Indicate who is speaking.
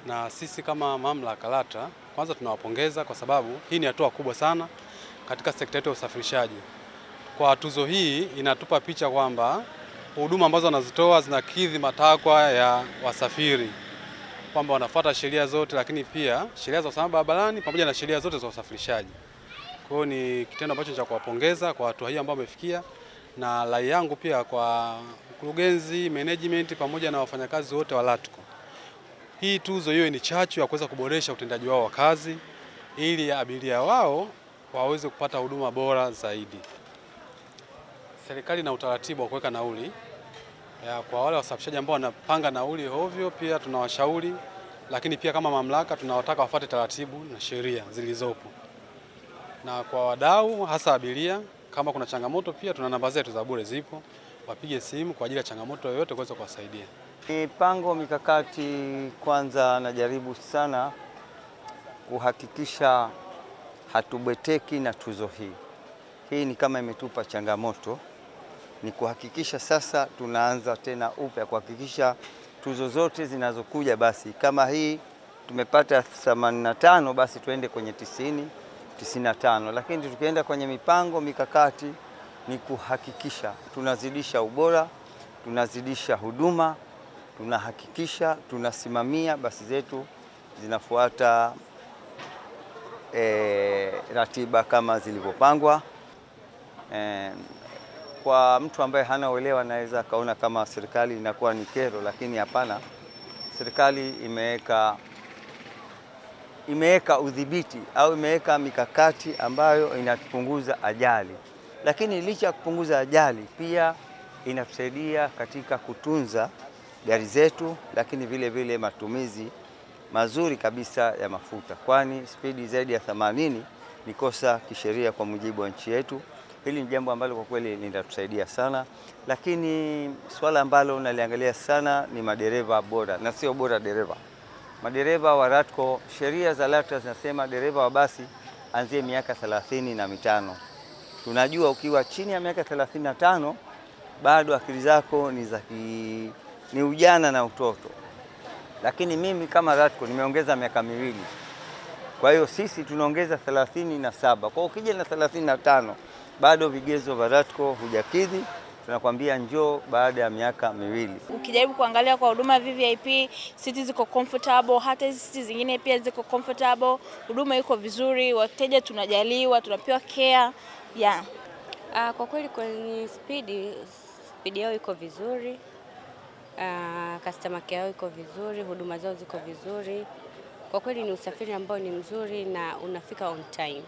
Speaker 1: na sisi kama mamlaka LATRA kwanza tunawapongeza kwa sababu hii ni hatua kubwa sana katika sekta yetu ya usafirishaji. Kwa tuzo hii inatupa picha kwamba huduma ambazo wanazitoa zinakidhi matakwa ya wasafiri, kwamba wanafuata sheria zote, lakini pia sheria za usalama barabarani pamoja na sheria zote za usafirishaji. Kwa hiyo ni kitendo ambacho cha kuwapongeza kwa hatua hii ambayo wamefikia, na rai yangu pia kwa mkurugenzi, management pamoja na wafanyakazi wote wa LATCO, hii tuzo hiyo ni chachu ya kuweza kuboresha utendaji wao wa kazi ili abiria wao waweze kupata huduma bora zaidi. Serikali na utaratibu wa kuweka nauli kwa wale wasafirishaji ambao wanapanga nauli hovyo, pia tunawashauri, lakini pia kama mamlaka tunawataka wafuate taratibu na sheria zilizopo. Na kwa wadau hasa abiria, kama kuna changamoto pia tuna namba zetu za bure zipo, wapige simu kwa ajili ya changamoto yoyote kuweza kuwasaidia.
Speaker 2: Mipango mikakati, kwanza najaribu sana kuhakikisha hatubweteki na tuzo hii. Hii ni kama imetupa changamoto, ni kuhakikisha sasa tunaanza tena upya kuhakikisha tuzo zote zinazokuja, basi kama hii tumepata 85 basi tuende kwenye 90, 95, lakini tukienda kwenye mipango mikakati ni kuhakikisha tunazidisha ubora, tunazidisha huduma, tunahakikisha tunasimamia basi zetu zinafuata ratiba kama zilivyopangwa. Kwa mtu ambaye hana uelewa anaweza kaona kama serikali inakuwa ni kero, lakini hapana. Serikali imeweka udhibiti au imeweka mikakati ambayo inapunguza ajali, lakini licha ya kupunguza ajali pia inatusaidia katika kutunza gari zetu, lakini vile vile matumizi mazuri kabisa ya mafuta, kwani spidi zaidi ya 80 ni kosa kisheria kwa mujibu wa nchi yetu. Hili ni jambo ambalo kwa kweli linatusaidia sana, lakini swala ambalo naliangalia sana ni madereva bora na sio bora dereva. Madereva wa LATCO, sheria za LATRA zinasema dereva wa basi anzie miaka 35. Tunajua ukiwa chini ya miaka 35 bado akili zako ni ujana na utoto, lakini mimi kama LATCO nimeongeza miaka 2. Kwa hiyo sisi tunaongeza 37. Kwa ukija na 35 bado vigezo vya LATCO hujakidhi, tunakwambia njoo baada ya miaka 2.
Speaker 3: Ukijaribu kuangalia kwa huduma VVIP, siti ziko comfortable, hata hizi siti zingine pia ziko comfortable, huduma iko vizuri, wateja tunajaliwa, tunapewa care. Yeah.
Speaker 4: Kwa kweli kwenye speed yao iko vizuri, customer care yao iko vizuri, huduma zao ziko vizuri. Kwa kweli ni usafiri ambao ni mzuri na unafika on time.